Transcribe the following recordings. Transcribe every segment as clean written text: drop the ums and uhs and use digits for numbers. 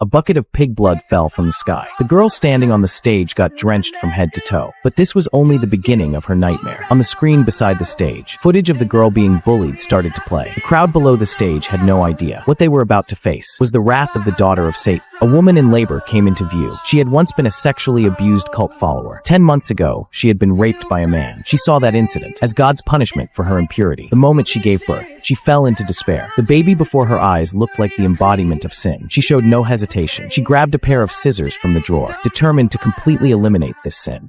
A bucket of pig blood fell from the sky. The girl standing on the stage got drenched from head to toe. But this was only the beginning of her nightmare. On the screen beside the stage, footage of the girl being bullied started to play. The crowd below the stage had no idea. What they were about to face was the wrath of the daughter of Satan. A woman in labor came into view. She had once been a sexually abused cult follower. 10 months ago, she had been raped by a man. She saw that incident as God's punishment for her impurity. The moment she gave birth, she fell into despair. The baby before her eyes looked like the embodiment of sin. She showed no hesitation. She grabbed a pair of scissors from the drawer, determined to completely eliminate this sin.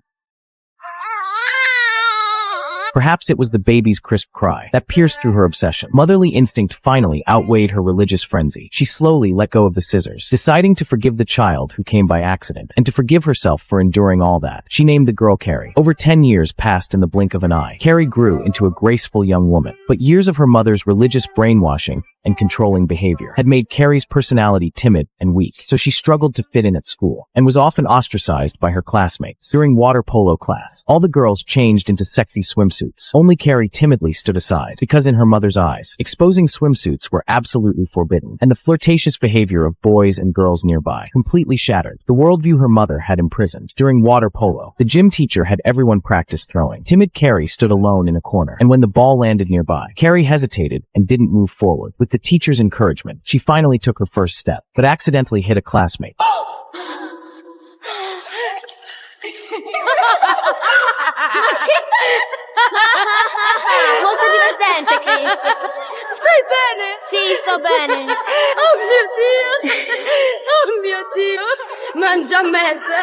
Perhaps it was the baby's crisp cry that pierced through her obsession. Motherly instinct finally outweighed her religious frenzy. She slowly let go of the scissors, deciding to forgive the child who came by accident, and to forgive herself for enduring all that. She named the girl Carrie. Over 10 years passed in the blink of an eye. Carrie grew into a graceful young woman, but years of her mother's religious brainwashing and controlling behavior had made Carrie's personality timid and weak, so she struggled to fit in at school, and was often ostracized by her classmates. During water polo class, all the girls changed into sexy swimsuits. Only Carrie timidly stood aside, because in her mother's eyes, exposing swimsuits were absolutely forbidden, and the flirtatious behavior of boys and girls nearby completely shattered the worldview her mother had imprisoned. During water polo, the gym teacher had everyone practice throwing. Timid Carrie stood alone in a corner, and when the ball landed nearby, Carrie hesitated and didn't move forward. With the teacher's encouragement, she finally took her first step, but accidentally hit a classmate. Molto divertente, Chris. Stai bene? Sì, sto bene. Oh mio Dio! Oh mio Dio! Mangia merda!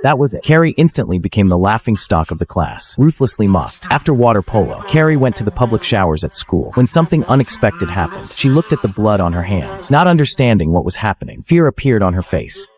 That was it. Carrie instantly became the laughing stock of the class, ruthlessly mocked. After water polo, Carrie went to the public showers at school. When something unexpected happened, she looked at the blood on her hands. Not understanding what was happening, fear appeared on her face.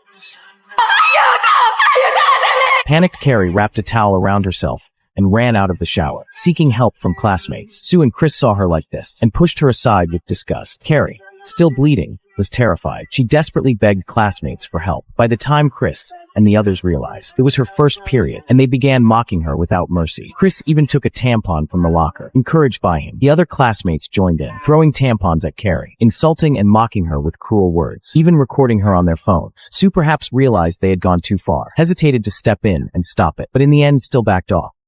Panicked Carrie wrapped a towel around herself and ran out of the shower, seeking help from classmates. Sue and Chris saw her like this and pushed her aside with disgust. Carrie, still bleeding, was terrified. She desperately begged classmates for help. By the time Chris and the others realized it was her first period, and they began mocking her without mercy. Chris even took a tampon from the locker. Encouraged by him, the other classmates joined in, throwing tampons at Carrie, insulting and mocking her with cruel words, even recording her on their phones. Sue perhaps realized they had gone too far, hesitated to step in and stop it, but in the end still backed off.